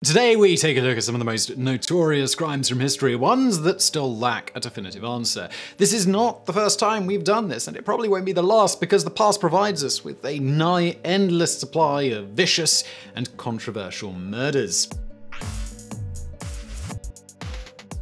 Today we take a look at some of the most notorious crimes from history, ones that still lack a definitive answer. This is not the first time we've done this, and it probably won't be the last because the past provides us with a nigh endless supply of vicious and controversial murders.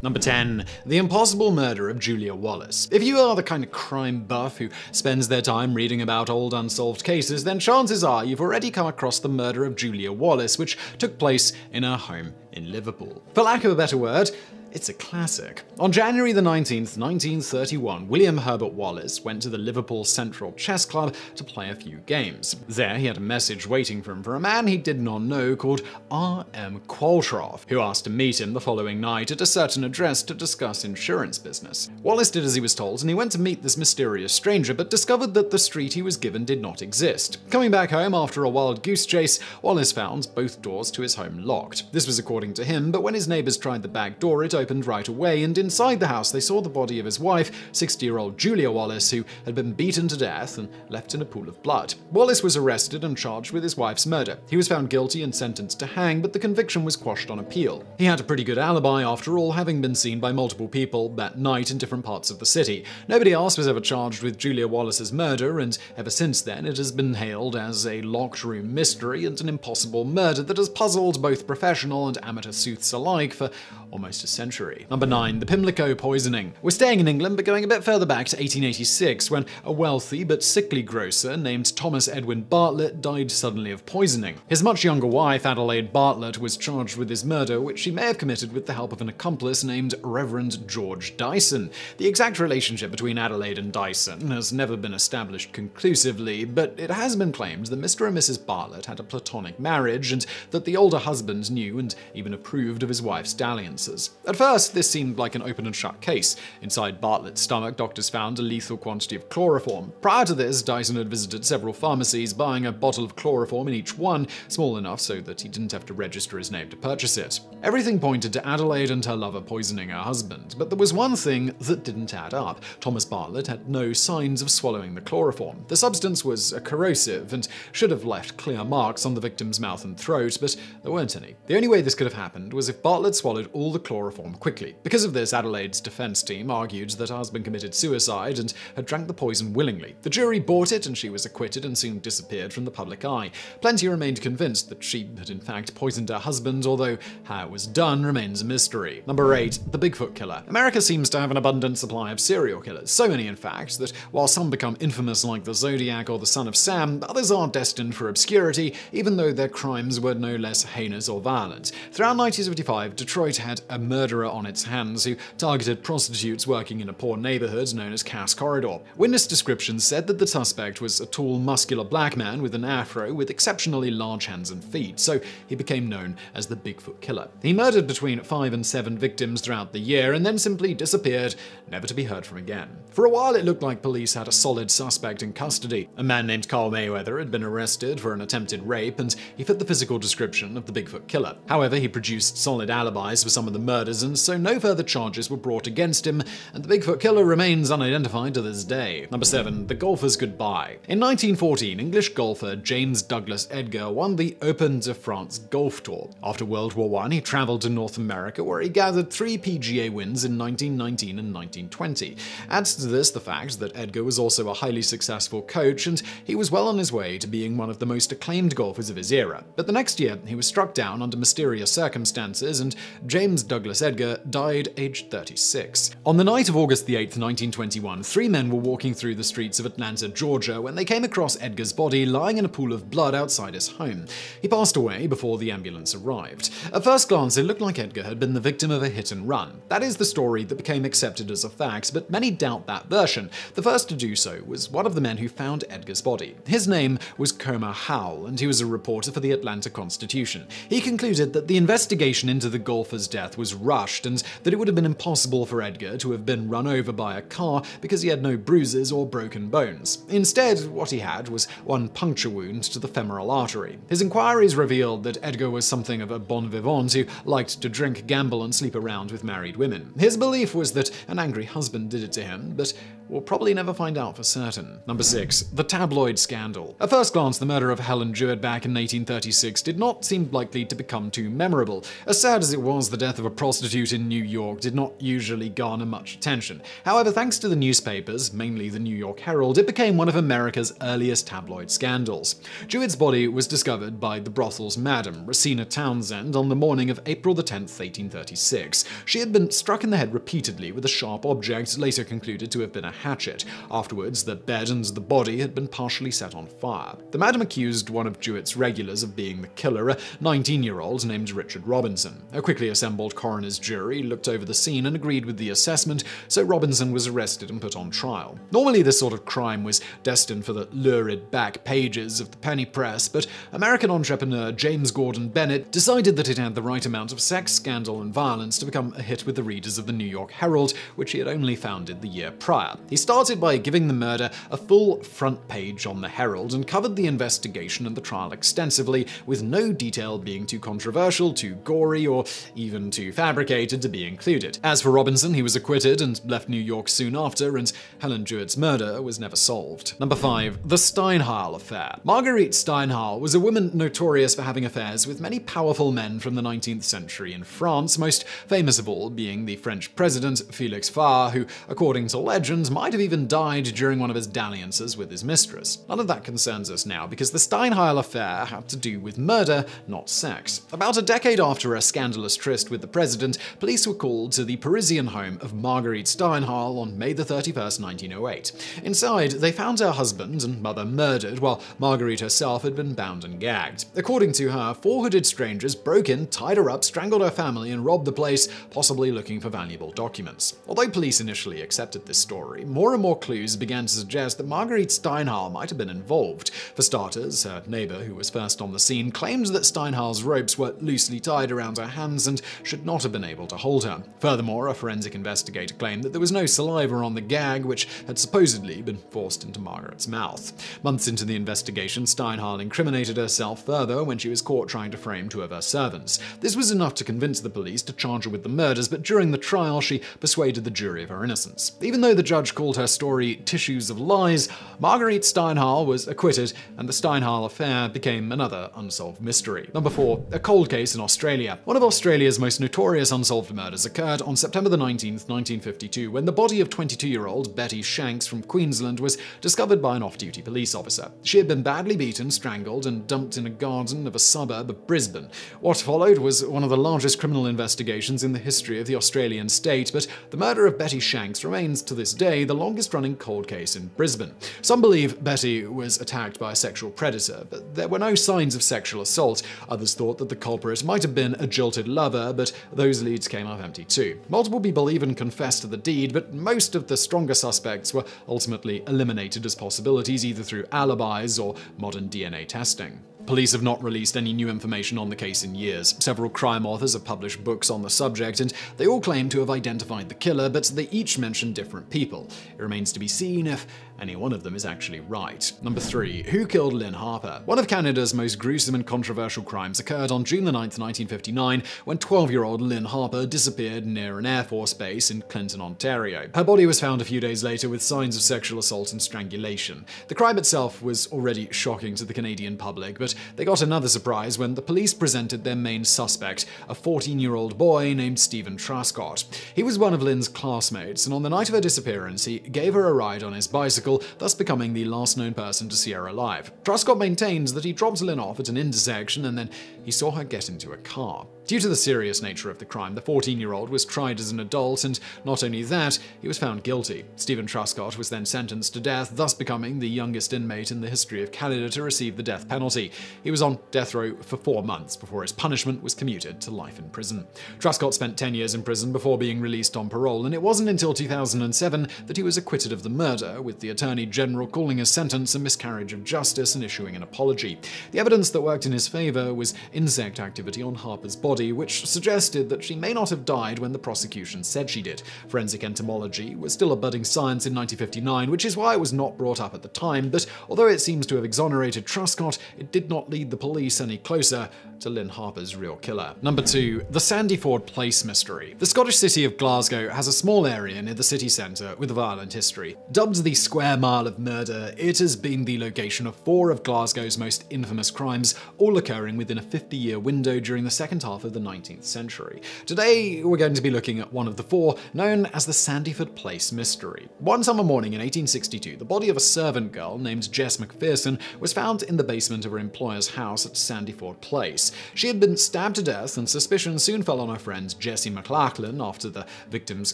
Number 10. The impossible murder of Julia Wallace. If you are the kind of crime buff who spends their time reading about old unsolved cases, then chances are you've already come across the murder of Julia Wallace, which took place in her home in Liverpool. For lack of a better word, it's a classic. On January the 19th, 1931, William Herbert Wallace went to the Liverpool Central Chess Club to play a few games. There, he had a message waiting for him from a man he did not know called R.M. Qualtrough, who asked to meet him the following night at a certain address to discuss insurance business. Wallace did as he was told, and he went to meet this mysterious stranger, but discovered that the street he was given did not exist. Coming back home after a wild goose chase, Wallace found both doors to his home locked. This was according to him, but when his neighbors tried the back door, it opened right away, and inside the house they saw the body of his wife, 60-year-old Julia Wallace, who had been beaten to death and left in a pool of blood. Wallace was arrested and charged with his wife's murder. He was found guilty and sentenced to hang, but the conviction was quashed on appeal. He had a pretty good alibi after all, having been seen by multiple people that night in different parts of the city. Nobody else was ever charged with Julia Wallace's murder, and ever since then it has been hailed as a locked room mystery and an impossible murder that has puzzled both professional and amateur sleuths alike for almost a century. Number 9. The Pimlico Poisoning. We're staying in England, but going a bit further back to 1886, when a wealthy but sickly grocer named Thomas Edwin Bartlett died suddenly of poisoning. His much younger wife, Adelaide Bartlett, was charged with his murder, which she may have committed with the help of an accomplice named Reverend George Dyson. The exact relationship between Adelaide and Dyson has never been established conclusively, but it has been claimed that Mr. and Mrs. Bartlett had a platonic marriage, and that the older husband knew and even approved of his wife's dalliances. At first, this seemed like an open and shut case. Inside Bartlett's stomach, doctors found a lethal quantity of chloroform. Prior to this, Dyson had visited several pharmacies, buying a bottle of chloroform in each one, small enough so that he didn't have to register his name to purchase it. Everything pointed to Adelaide and her lover poisoning her husband, but there was one thing that didn't add up. Thomas Bartlett had no signs of swallowing the chloroform. The substance was corrosive and should have left clear marks on the victim's mouth and throat, but there weren't any. The only way this could have happened was if Bartlett swallowed all the chloroform quickly. Because of this, Adelaide's defense team argued that her husband committed suicide and had drank the poison willingly. The jury bought it, and she was acquitted and soon disappeared from the public eye. Plenty remained convinced that she had in fact poisoned her husband, although how it was done remains a mystery. Number 8. The Bigfoot Killer. America seems to have an abundant supply of serial killers, so many in fact that while some become infamous like the Zodiac or the Son of Sam, others are destined for obscurity, even though their crimes were no less heinous or violent. Throughout 1975, Detroit had a murderer on its hands who targeted prostitutes working in a poor neighborhood known as Cass Corridor. Witness descriptions said that the suspect was a tall, muscular black man with an afro with exceptionally large hands and feet, so he became known as the Bigfoot Killer. He murdered between 5 and 7 victims throughout the year and then simply disappeared, never to be heard from again. For a while, it looked like police had a solid suspect in custody. A man named Carl Mayweather had been arrested for an attempted rape, and he fit the physical description of the Bigfoot Killer. However, he produced solid alibis for some of the murders, and so no further charges were brought against him, and the Bigfoot Killer remains unidentified to this day. Number 7. The Golfer's Goodbye. In 1914, English golfer James Douglas Edgar won the Open de France Golf Tour. After World War I, he traveled to North America, where he gathered 3 PGA wins in 1919 and 1920. Adds to this the fact that Edgar was also a highly successful coach, and he was well on his way to being one of the most acclaimed golfers of his era. But the next year, he was struck down under mysterious circumstances, and James Douglas Edgar died aged 36. On the night of August 8, 1921, 3 men were walking through the streets of Atlanta, Georgia, when they came across Edgar's body lying in a pool of blood outside his home. He passed away before the ambulance arrived. At first glance, it looked like Edgar had been the victim of a hit and run. That is the story that became accepted as a fact, but many doubt that version. The first to do so was one of the men who found Edgar's body. His name was Comer Howell, and he was a reporter for the Atlanta Constitution. He concluded that the investigation into the golfer's death was rushed, and that it would have been impossible for Edgar to have been run over by a car because he had no bruises or broken bones. Instead, what he had was one puncture wound to the femoral artery. His inquiries revealed that Edgar was something of a bon vivant who liked to drink, gamble, and sleep around with married women. His belief was that an angry husband did it to him, but we'll probably never find out for certain. Number 6. The tabloid scandal. At first glance, the murder of Helen Jewett back in 1836 did not seem likely to become too memorable. As sad as it was, the death of a prostitute in New York did not usually garner much attention. However, thanks to the newspapers, mainly the New York Herald, it became one of America's earliest tabloid scandals. Jewett's body was discovered by the brothel's madam, Rosina Townsend, on the morning of April 10, 1836. She had been struck in the head repeatedly with a sharp object, later concluded to have been a hatchet. Afterwards, the bed and the body had been partially set on fire. The madam accused one of Jewett's regulars of being the killer, a 19-year-old named Richard Robinson. A quickly assembled coroner's jury looked over the scene and agreed with the assessment, so Robinson was arrested and put on trial. Normally, this sort of crime was destined for the lurid back pages of the penny press, but American entrepreneur James Gordon Bennett decided that it had the right amount of sex, scandal, and violence to become a hit with the readers of the New York Herald, which he had only founded the year prior. He started by giving the murder a full front page on the Herald and covered the investigation and the trial extensively, with no detail being too controversial, too gory, or even too fabricated to be included. As for Robinson, he was acquitted and left New York soon after, and Helen Jewett's murder was never solved. Number 5. The Steinheil Affair. Marguerite Steinheil was a woman notorious for having affairs with many powerful men from the 19th century in France, most famous of all being the French president Félix Faure, who, according to legend, might have even died during one of his dalliances with his mistress. None of that concerns us now, because the Steinheil affair had to do with murder, not sex. About a decade after a scandalous tryst with the president, police were called to the Parisian home of Marguerite Steinheil on May 31, 1908. Inside, they found her husband and mother murdered, while Marguerite herself had been bound and gagged. According to her, 4 hooded strangers broke in, tied her up, strangled her family, and robbed the place, possibly looking for valuable documents. Although police initially accepted this story, more and more clues began to suggest that Marguerite Steinheil might have been involved. For starters, her neighbor, who was first on the scene, claimed that Steinheil's ropes were loosely tied around her hands and should not have been able to hold her. Furthermore, a forensic investigator claimed that there was no saliva on the gag, which had supposedly been forced into Margaret's mouth. Months into the investigation, Steinheil incriminated herself further when she was caught trying to frame 2 of her servants. This was enough to convince the police to charge her with the murders, but during the trial she persuaded the jury of her innocence. Even though the judge called her story tissues of lies, Marguerite Steinheil was acquitted, and the Steinheil affair became another unsolved mystery. Number 4. A cold case in Australia. One of Australia's most notorious unsolved murders occurred on September 19, 1952, when the body of 22-year-old Betty Shanks from Queensland was discovered by an off-duty police officer. She had been badly beaten, strangled, and dumped in a garden of a suburb of Brisbane. What followed was one of the largest criminal investigations in the history of the Australian state, but the murder of Betty Shanks remains to this day the longest-running cold case in Brisbane. Some believe Betty was attacked by a sexual predator, but there were no signs of sexual assault. Others thought that the culprit might have been a jilted lover, but those leads came up empty too. Multiple people even confessed to the deed, but most of the stronger suspects were ultimately eliminated as possibilities, either through alibis or modern DNA testing. Police have not released any new information on the case in years. Several crime authors have published books on the subject, and they all claim to have identified the killer, but they each mention different people. It remains to be seen if any one of them is actually right. Number 3. Who killed Lynn Harper? One of Canada's most gruesome and controversial crimes occurred on June 9, 1959, when 12-year-old Lynn Harper disappeared near an Air Force base in Clinton, Ontario. Her body was found a few days later with signs of sexual assault and strangulation. The crime itself was already shocking to the Canadian public, but they got another surprise when the police presented their main suspect, a 14-year-old boy named Stephen Truscott. He was one of Lynn's classmates, and on the night of her disappearance, he gave her a ride on his bicycle, thus becoming the last known person to see her alive. Truscott maintains that he dropped Lynn off at an intersection and then he saw her get into a car. Due to the serious nature of the crime, the 14-year-old was tried as an adult, and not only that, he was found guilty. Stephen Truscott was then sentenced to death, thus becoming the youngest inmate in the history of Canada to receive the death penalty. He was on death row for 4 months before his punishment was commuted to life in prison. Truscott spent 10 years in prison before being released on parole, and it wasn't until 2007 that he was acquitted of the murder, with the Attorney General calling his sentence a miscarriage of justice and issuing an apology. The evidence that worked in his favor was insect activity on Harper's body, body, which suggested that she may not have died when the prosecution said she did. Forensic entomology was still a budding science in 1959, which is why it was not brought up at the time, but although it seems to have exonerated Truscott, it did not lead the police any closer to Lynn Harper's real killer. Number 2. The Sandyford Place Mystery. The Scottish city of Glasgow has a small area near the city centre with a violent history. Dubbed the Square Mile of Murder, it has been the location of 4 of Glasgow's most infamous crimes, all occurring within a 50-year window during the second half of the 19th century. Today, we're going to be looking at one of the 4, known as the Sandyford Place Mystery. One summer morning in 1862, the body of a servant girl named Jess McPherson was found in the basement of her employer's house at Sandyford Place. She had been stabbed to death, and suspicion soon fell on her friend Jessie McLachlan after the victim's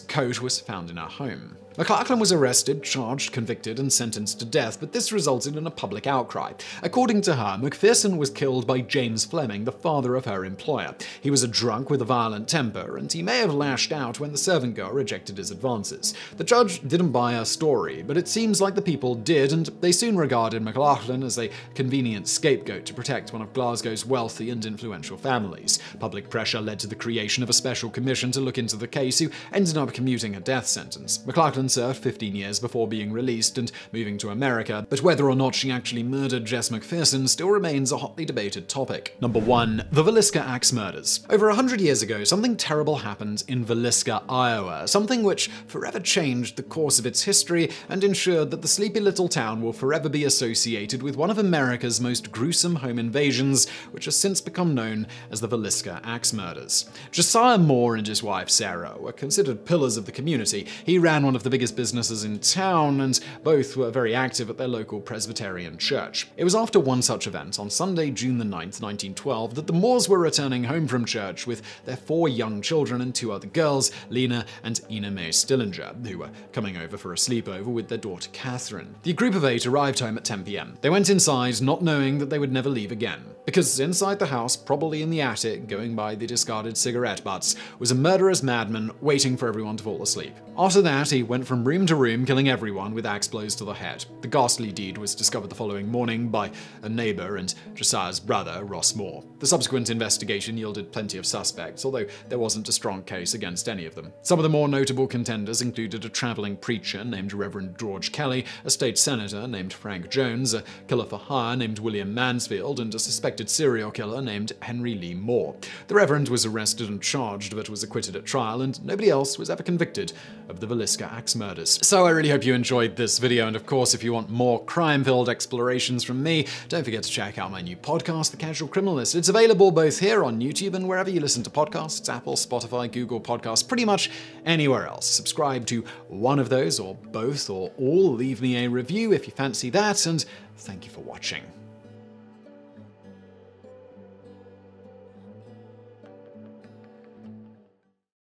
coat was found in her home. McLachlan was arrested, charged, convicted, and sentenced to death, but this resulted in a public outcry. According to her, McPherson was killed by James Fleming, the father of her employer. He was a drunk with a violent temper, and he may have lashed out when the servant girl rejected his advances. The judge didn't buy her story, but it seems like the people did, and they soon regarded McLachlan as a convenient scapegoat to protect one of Glasgow's wealthy and influential families. Public pressure led to the creation of a special commission to look into the case, who ended up commuting a death sentence. McLachlan served 15 years before being released and moving to America, but whether or not she actually murdered Jess McPherson still remains a hotly debated topic. Number 1. The Valhalla Axe Murders. Over 100 years ago, something terrible happened in Valhalla, Iowa, something which forever changed the course of its history and ensured that the sleepy little town will forever be associated with one of America's most gruesome home invasions, which has since become known as the Valhalla Axe Murders. Josiah Moore and his wife Sarah were considered pillars of the community. He ran one of the biggest businesses in town, and both were very active at their local Presbyterian church. It was after one such event, on Sunday, June the 9th, 1912, that the Moores were returning home from church with their 4 young children and 2 other girls, Lena and Ina Mae Stillinger, who were coming over for a sleepover with their daughter Catherine. The group of 8 arrived home at 10 p.m. They went inside, not knowing that they would never leave again. Because inside the house, probably in the attic, going by the discarded cigarette butts, was a murderous madman waiting for everyone to fall asleep. After that, he went from room to room, killing everyone with axe blows to the head. The ghastly deed was discovered the following morning by a neighbor and Josiah's brother, Ross Moore. The subsequent investigation yielded plenty of suspects, although there wasn't a strong case against any of them. Some of the more notable contenders included a traveling preacher named Reverend George Kelly, a state senator named Frank Jones, a killer for hire named William Mansfield, and a suspected serial killer named Henry Lee Moore. The Reverend was arrested and charged, but was acquitted at trial, and nobody else was ever convicted of the Valhalla Axe Murders. So I really hope you enjoyed this video, and of course, if you want more crime-filled explorations from me, don't forget to check out my new podcast, The Casual Criminalist. It's available both here on YouTube and wherever you listen to podcasts, Apple, Spotify, Google Podcasts, pretty much anywhere else. Subscribe to one of those, or both, or all. Leave me a review if you fancy that, and thank you for watching.